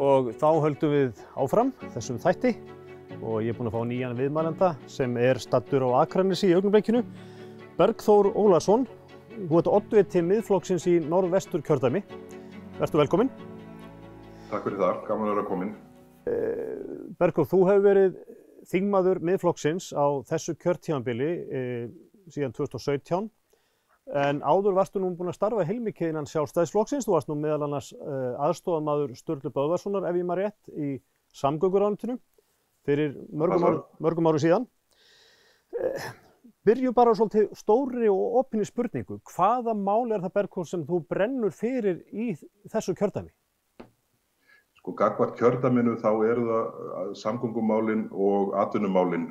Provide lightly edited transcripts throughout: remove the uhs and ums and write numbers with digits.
og þá höldum við áfram þessum þætti og ég er búinn að fá nýjan viðmælanda sem staddur á Akranesi í augnablikinu. Bergþór Ólason, þú ert oddviti Miðflokksins í Norðvesturkjördæmi. Vertu velkominn. Takk fyrir það, gaman að vera kominn. Bergþór, þú hefur verið þingmaður Miðflokksins á þessu kjörtímabili síðan 2017. En áður varstu nú búinn að starfa heilmikið innan Sjálfstæðisflokksins. Þú varst nú meðal annars aðstoðarmaður Sturlu Böðvarssonar, ef ég man rétt, í samgönguráðuneytinu fyrir mörgum árum síðan. Byrjum bara á svolítið stóri og opinni spurningu. Hvaða mál það, Bergþór, sem þú brennur fyrir í þessu kjördæmi? Sko, gagnvart kjördæminu þá eru það samgöngumálin og atvinnumálin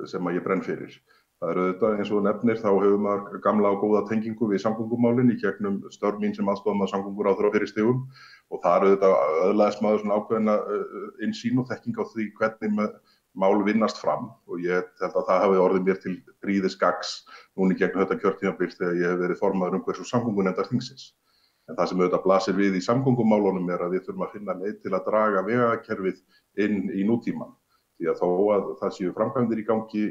sem að ég brenn fyrir. Það auðvitað, eins og þú nefnir, þá hefur maður gamla og góða tengingu við samgöngumálin í gegnum störf mín sem aðstoðarmaður samgönguráðherra á fyrri stigum og það auðvitað öðlaðist maður svona ákveðna innsýn og þekking á því hvernig mál vinnast fram og ég held að það hafi orðið mér til prýðis gagns núna í gegnum þetta kjörtímabil þegar ég hef verið formaður umhverfis- og samgöngunefndar þingsins. En það sem auðvitað blasir við í samgöngumálunum að við þurfum að finna leið til að draga vegakerfið inn í nútímann. Því að þó að það séu framkvæmdir í gangi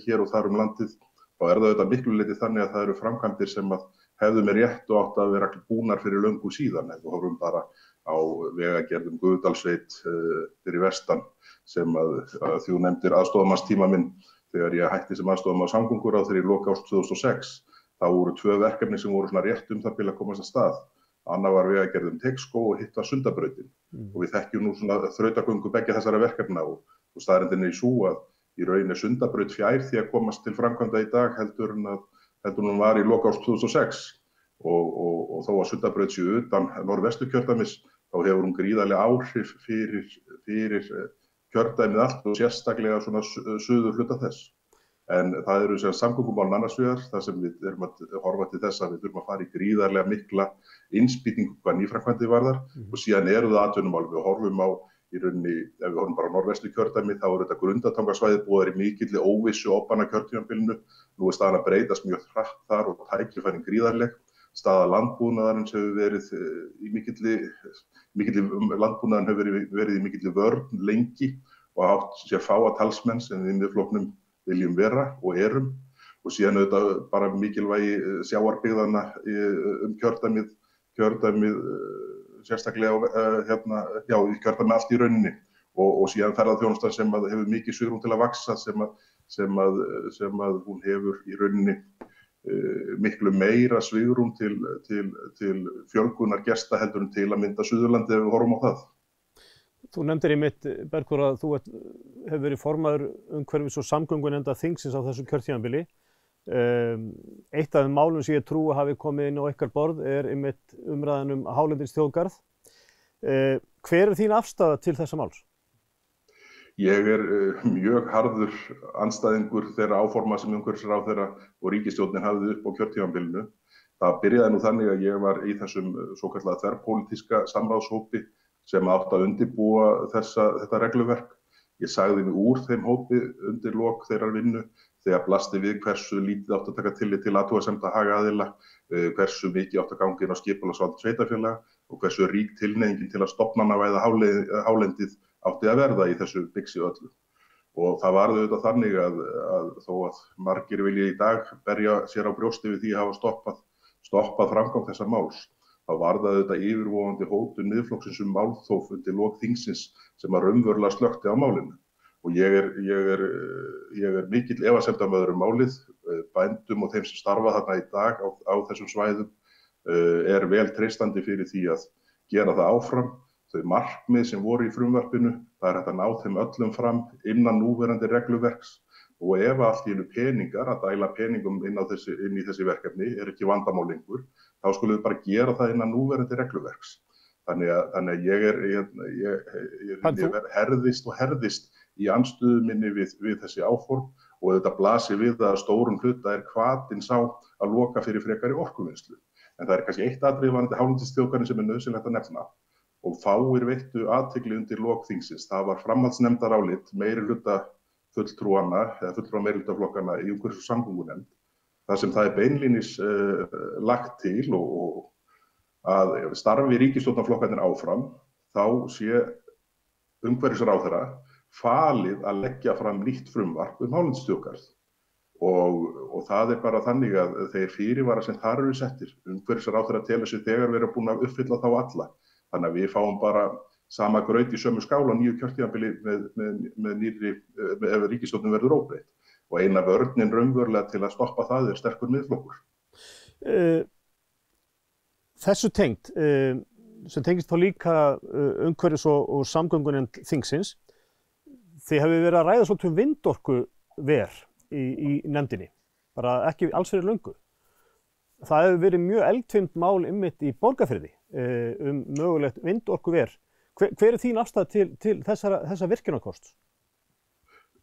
hér og þar landið, þá það auðvitað miklu leyti þannig að það eru framkvæmdir sem að hefðu með rétt og átt að vera búnar fyrir löngu síðan. Ef við horfum bara á vegagerð Gufudalssveit fyrir vestan sem að þú nefndir aðstoðarmannstíma minn þegar ég hætti sem aðstoðarmaður samgönguráðherra í lok árs 2006. Þá voru 2 verkefni sem voru svona rétt það bil að komast af stað. Annað var vegagerð Teigsskóg og hitt var Sundabrautin. Og við þekkjum nú svona þrautagöngu beggja þessara verkefna og staðreyndin sú að í rauninni Sundabraut fjær því að komast til framkvæmda í dag heldur hún var í lok árs 2006 og þó að Sundabraut séu utan Norðvesturkjördæmis þá hefur hún gríðarlega áhrif fyrir kjördæmið allt og sérstaklega svona suðurhluta þess. En það eru samgöngumálin annars vegar, það sem við erum að horfa til þess að við þurfum að fara í gríðarlega mikla innspýtingu hvað nýframkvæmdir varðar og síðan eru það atvinnumál. Við horfum á í rauninni, ef við horfum bara á Norðvesturkjördæmi, þá þetta Grundartangasvæði búið í mikilli óvissu á kjörtímabilinu. Nú staðan að breytast mjög hratt þar og tækifærin gríðarleg. Staða landbúnaðarins hefur verið landbúnaðurinn hefur verið í mikilli vörn lengi og átt sér fáa talsmenn sem við Miðflokknum viljum vera og erum. Og síðan auðvitað bara mikilvægi sjávarbyggðanna kjördæmið sérstaklega í kjördæmi allt í rauninni og síðan ferðaþjónustan sem hefur mikið svigrúm til að vaxa sem að hún hefur í rauninni miklu meira svigrúm til fjölgunar gesta heldur en til að mynda Suðurlandi ef við horfum á það. Þú nefndir einmitt, Bergþór, að þú hefur verið formaður umhverfis- og samgöngunefndar þingsins á þessu kjörtímabili. Eitt af þeim málum sem ég trúi hafi komið inn á ykkar borð einmitt umræðan hálendisþjóðgarð. Hver þín afstaða til þessa máls? Ég mjög harður andstæðingur þeirra áforma sem umhverfisráðherra og ríkisstjórnin hafði upp á kjörtímabilinu. Það byrjaði nú þannig að ég var í þessum svokallaða þverpólitíska samráðshópi sem átti að undirbúa þetta regluverk. Ég sagði mig úr þeim hópi undir lok þeirrar vinnu þegar blasti við hversu lítið átti að taka tillit til athugasemda hagaðila, hversu mikið átti að ganga inn á skipulagsvald sveitarfélaga og hversu rík tilhneigingin til að stofnanavæða hálendið átti að verða í þessu bixi öllu. Og það var auðvitað þannig að þó að margir vilja í dag berja sér á brjósti við því að hafa stoppað framgang þessa máls. Þá var það auðvitað yfirvofandi hótun Miðflokksins málþóf undir lok þingsins sem að raunverulega slökkti á málinu. Og ég er mikill efasemdarmaður málið, bændum og þeim sem starfa þarna í dag á þessum svæðum vel treystandi fyrir því að gera það áfram. Þau markmið sem voru í frumvarpinu, það hægt að ná þeim öllum fram innan núverandi regluverks og ef allt í einu peningar, að dæla peningum inn í þessi verkefni ekki vandamál lengur, þá skulum við bara gera það innan núverandi regluverks. Þannig að ég herðist í andstöðu minni við þessi áform og þetta blasir við að stórum hluta hvatinn sá að loka fyrir frekari orkuvinnslu. En það kannski eitt atriði varðandi hálendisþjóðgarðinn sem nauðsynlegt að nefna og fáir veittu athygli undir lok þingsins. Það var framhaldsnefndarálit meirihluta fulltrúanna eða fulltrúa meirihlutaflokkanna í umhverfis- og samgöngunefnd þar sem það beinlínis lagt til og að starfi ríkisstjórnarflokkarnir áfram þá sé umhverfisráðherra falið að leggja fram nýtt frumvarp hálendisþjóðgarð. Og það bara þannig að þeir fyrirvara sem þar eru settir, umhverfisráðherra telur sig þegar vera búin að uppfylla þá alla. Þannig að við fáum bara sama graut í sömu skál á nýju kjörtímabili með nýrri, ef ríkisstjórnin verður óbreytt. Og eina vörnin raunverulega til að stoppa það sterkur miðflokkur. Þessu tengt, sem tengist þá líka umhverfis- og samgöngunefnd þingsins, þið hefur verið að ræða svolítið vindorkuver í nefndinni, bara ekki alls fyrir löngu. Það hefur verið mjög eldfimt mál einmitt í Borgarfirði mögulegt vindorkuver. Hver þín afstaða til þessa virkjunarkosts?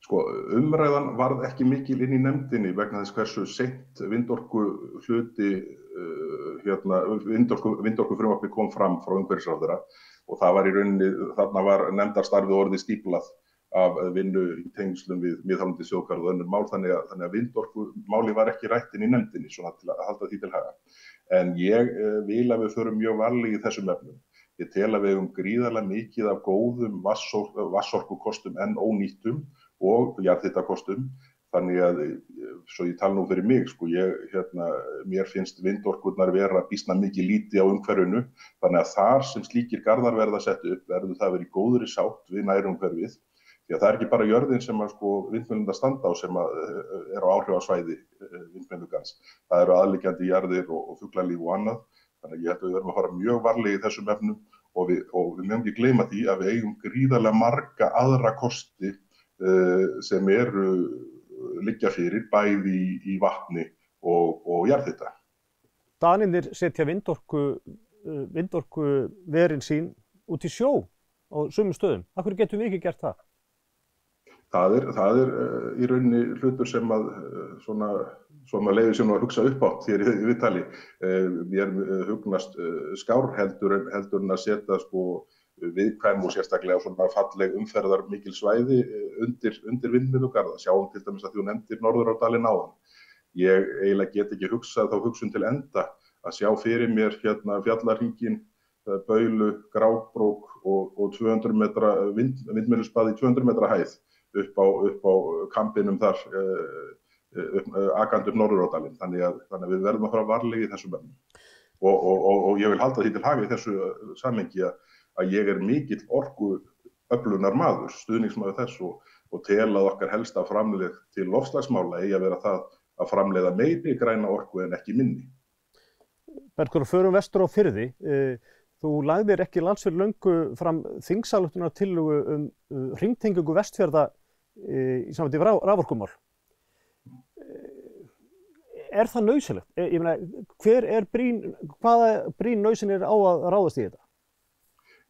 Sko, umræðan varð ekki mikil inn í nefndinni vegna þess hversu seint vindorkufrumvarpið kom fram frá umhverfisráðherra og það var í rauninni, þarna var nefndarstarfið orðið stíplað af vinnu í tengslum við miðhálendisþjóðgarð og önnur mál, þannig að vindorkumáli var ekki rætt inn í nefndinni, svona til að halda því til haga. En ég vil að við förum mjög varlega í þessum efnum. Ég tel að við höfum gríðarlega mikið af góðum vatnsorkukostum en ónýttum og jarðhitakostum, þannig að, svo ég tala nú fyrir mig, sko, mér finnst vindorkurnar vera býsna mikið líti á umhverfinu, þannig að þar sem slíkir garðar verða sett upp, verður það verið í góðri sátt við nærumhverfið, því að það ekki bara jörðin sem að vindmyllurnar standa á sem á áhrifasvæði vindmyllugarðs. Það eru aðliggjandi jarðir og fuglalíf og annað, þannig að ég held að við verðum að fara mjög varlega í þessum efnum og við mögum ekki gleyma því að við eigum gríðarlega marga aðra kosti sem liggja fyrir bæði í vatni og jarðhita. Danirnir setja vindorkuverin sín út í sjó á sumum stöðum. Af hverju getum við ekki gert það? Það er í rauninni hlutur sem að svona leyfir sem að hugsa upp á þér í viðtali. Mér hugnast skár heldur en að setja viðkvæm og sérstaklega svona falleg umferðar mikil svæði undir vindmyllugarða. Sjáum til dæmis að þú nefndir Norðurárdalinn áðan. Ég eiginlega get ekki hugsað þá hugsun til enda að sjá fyrir mér fjallarhringinn, Baulu, Grábrók og 200 metra vindmylluspað í 200 metra hæð upp á kampinum þar akandi Norðurárdalinn. Þannig að við verðum að fara varlega í þessum efnum. Og ég vil halda því til haga í þessu samhengi að ég mikill orkuöflunar maður, stuðningsmaður þess og tel að okkar helsta framlegð til loftslagsmála eigi að vera það að framleiða meiri græna orku en ekki minni. Bergur, förum vestur á firði. Þú lagðir ekki lands fyrir löngu fram þingsályktunartillögu hringtengingu Vestfjarða í sambandi við raforkumál. Er það nauðsynlegt? Ég meina, hvaða brýn nauðsyn á að ráðast í þetta?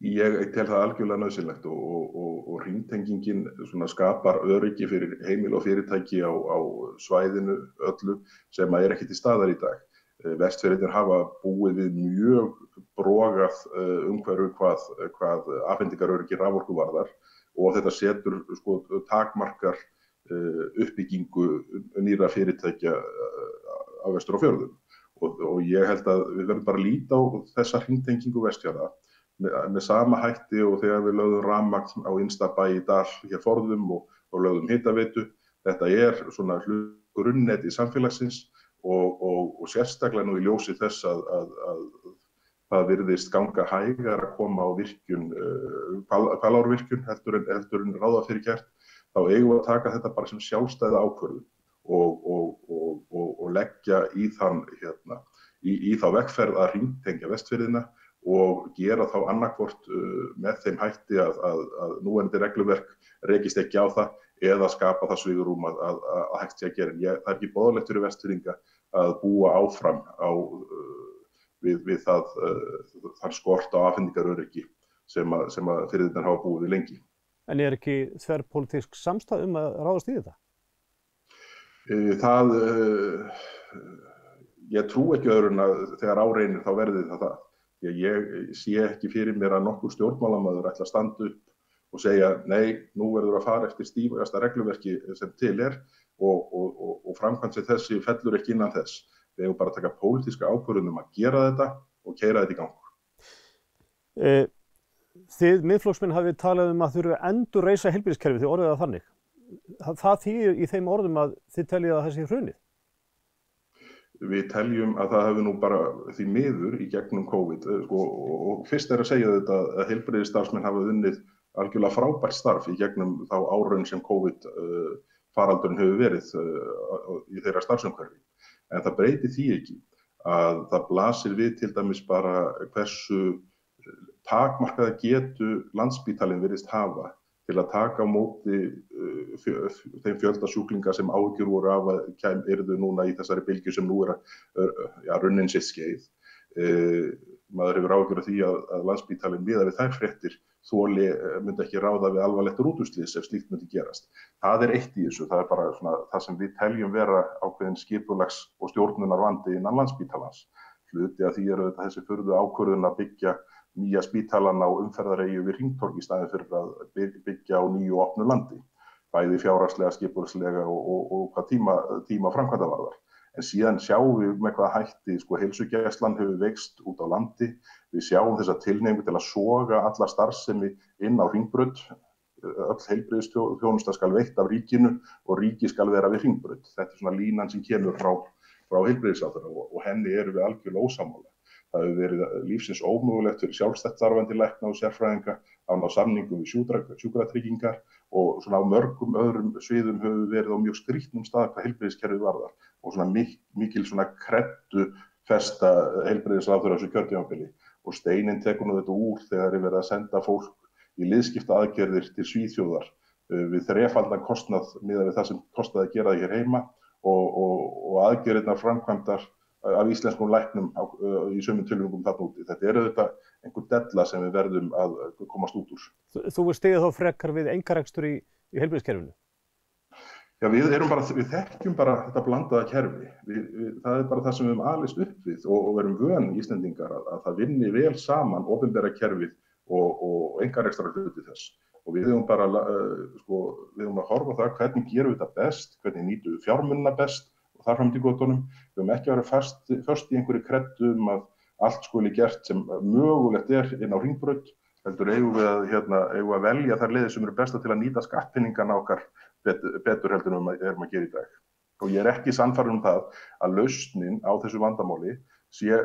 Ég tel það algjörlega nauðsynlegt og hringtengingin skapar öryggi fyrir heimili og fyrirtæki á svæðinu öllu sem ekki til staðar í dag. Vestfirðirnir hafa búið við mjög brogað umhverfi hvað afhendingaröryggi raforku varðar og þetta setur takmarkar uppbyggingu nýrra fyrirtækja á vestur og fjörðum. Og ég held að við verðum bara að líta á þessa hringtengingu Vestfjarða með sama hætti og þegar við lögðum rafmagn á innsta bæ í Dal hér forðum og lögðum hitaveitu. Þetta svona grunnnet í samfélagsins og sérstaklega nú í ljósi þess að það virðist ganga hægar að koma á virkjun, Hvalárvirkjun heldur en ráða fyrir gert, þá eigum við að taka þetta bara sem sjálfstæða ákvörðun og leggja í þá vegferð að hringtengja Vestfirðina og gera þá annaðhvort með þeim hætti að núverandi regluverk rekist ekki á það eða skapa það svigrúm að hægt sé að gera. Það ekki boðlegt fyrir Vestfirðinga að búa áfram við þann skort á afhendingaröryggi sem að firðirnir hafa búið við lengi. En ekki þverpólitísk samstaða að ráðast í þetta? Ég trú ekki öðru en að þegar á reynir þá verði það. Ég sé ekki fyrir mér að nokkur stjórnmálamaður ætla að standa upp og segja nei, nú verður að fara eftir stífasta regluverki sem til og framkvæmd sem þessi fellur ekki innan þess. Við eigum bara að taka pólitíska ákvörðun að gera þetta og keyra þetta í gang. þið miðflokksmenn hafið talað að þurfa að endurreisa heilbrigðiskerfið, þið orðið það þannig. Það þýðir í þeim orðum að þið teljið að það sé hrunið? Við teljum að það hefur nú bara því miður í gegnum COVID og fyrst að segja þetta að heilbrigðisstarfsmenn hafa unnið algjörlega frábært starf í gegnum þá árun sem COVID faraldurinn hefur verið í þeirra starfsumhverfi. En það breytir því ekki að það blasir við til dæmis bara hversu takmarkaða getu Landspítalinn virðist hafa til að taka á móti þeim fjölda sjúklinga sem áhyggjur voru af að yrðu núna í þessari bylgju sem nú runnin sitt skeið. Maður hefur áhyggjur af því að Landspítalinn miðað við þær fréttir myndi ekki ráða við alvarlegt rútuslys ef slíkt myndi gerast. Það eitt í þessu, það bara svona, það sem við teljum vera ákveðin skipulags- og stjórnunarvandi innan Landspítalans. Hluti af því þetta þessi furðu ákvörðun að byggja nýja spítalan á umferðareyju við Hringtorg í staðinn fyrir að byggja á nýju og opnu landi, bæði fjárhagslega, skipulagslega og hvað tíma framkvæmda varðar. En síðan sjáum við með hvaða hætti heilsugæslan hefur veikst út á landi. Við sjáum þessa tilhneigingu til að soga alla starfsemi inn á Hringbraut. Öll heilbrigðisþjónusta skal veitt af ríkinu og ríki skal vera við Hringbraut. Þetta svona línan sem kemur frá heilbrigðisráðherra og henni erum við algjörlega ósammála. Það hefur verið lífsins ómögulegt fyrir sjálfstætt starfandi lækna og sérfræðinga að ná samningum við sjúkratryggingar og svona á mörgum öðrum sviðum hefur verið á mjög skrýtnum stað hvað heilbrigðiskerfið varðar og svona mikil svona kreddu festa heilbrigðisráðherra á þessu kjörtímabili og Steininn tekur nú þetta úr þegar verið að senda fólk í liðskipta aðgerðir til Svíþjóðar við þrefaldan kostnað miðað við það sem kostaði að gera það hér heima og aðgerðirnar framkvæmdar af íslenskum læknum í sumum tilvikum þarna úti. Þetta þetta einhver della sem við verðum að komast út úr. Þú vilt styðja þá frekar við einkarekstur í heilbrigðiskerfinu? Já, við þekkjum bara þetta blandaða kerfi. Það bara það sem við höfum alist upp við og erum vön Íslendingar að það vinni vel saman opinbera kerfið og einkarekstrar hluti þess. Og við höfum bara, við höfum að horfa á það hvernig gerum við þetta best, hvernig nýtum við fjármunina best og þar fram til götunum. Við höfum ekki verið föst í einhverju kreddu að allt skuli gert sem mögulegt inn á Hringbraut, heldur eigum við að velja þær leiðir sem eru besta til að nýta skattpenningana okkar betur heldur en við erum að gera í dag. Og ég ekki sannfærður það að lausnin á þessu vandamáli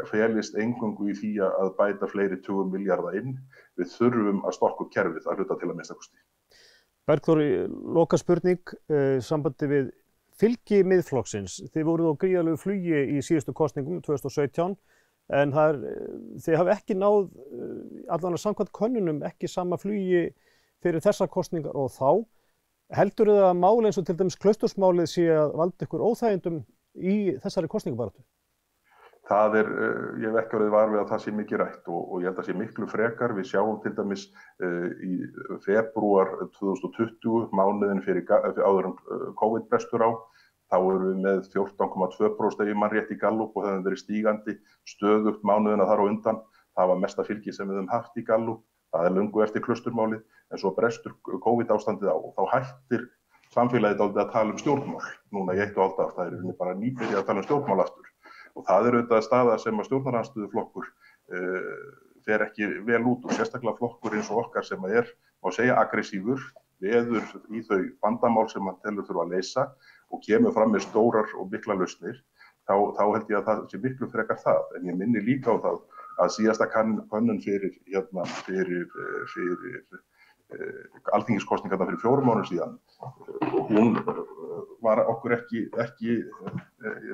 felist eingöngu í því að bæta fleiri 20 milljarða inn. Við þurfum að stokka upp kerfið að hluta til að minnsta kosti. Bergþór, lokaspurning sambandi við fylgi Miðflokksins. Þið voruð á gríðarlegu flugi í síðustu kosningum 2017 en þið hafi ekki náð allan að samkvæmt könnunum ekki sama flugi fyrir þessar kosningar og þá. Heldur þið að mál eins og til dæmis klaustursmálið sé að valda ykkur óþægindum í þessari kosningabaráttu? Það ég hef ekki verið var við að það sé mikið rætt og ég held að sé miklu frekar. Við sjáum til dæmis í febrúar 2020, mánuðin áður en COVID brestur á, þá erum við með 14,2% ef ég man rétt í Gallup og það hefur verið stígandi stöðugt mánuðina þar á undan. Það var mesta fylgi sem við höfum haft í Gallup. Það löngu eftir klausturmálið, en svo brestur COVID ástandið á og þá hættir samfélagið dálítið að tala stjórnmál. Núna í 1,5 ár, það bara nýbyrjað að tala stjórnmál aftur. Og það auðvitað staða sem að stjórnarandstöðuflokkur fer ekki vel út og sérstaklega flokkur eins og okkar sem má segja aggressífur, veður í þau vandamál sem hann telur þurfa að leysa og kemur fram með stórar og mikla lausnir, þá held ég að það sé miklu frekar það. En ég minni líka á það að síðasta könnun fyrir alþingiskosningarnar fyrir 4 mánuðum síðan, hún var okkur ekki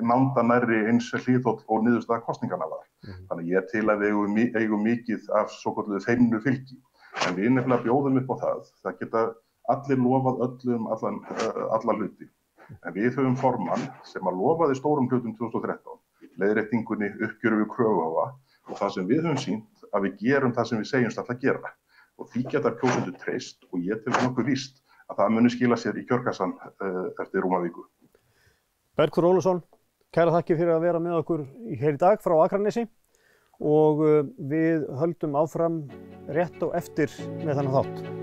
nándar nærri eins hliðholl og niðurstaða kosninganna var. Þannig ég til að við eigum mikið af svokölluðu feimnu fylgi. En við nefnilega bjóðum upp á það. Það geta allir lofað öllum alla hluti. En við höfum formann sem að lofaði stórum hlutum 2013, leiðréttingunni, uppgjöru við kröfuhafa og það sem við höfum sýnt að við gerum það sem við segjumst alltaf að gera. Og því geta kjósendur treyst og ég tel nokkuð víst að það muni skila sér í kjörkassan eftir rúma viku. Bergþór Ólason, kærar þakkir fyrir að vera með okkur hér í dag frá Akranesi og við höldum áfram rétt á eftir með þennan þátt.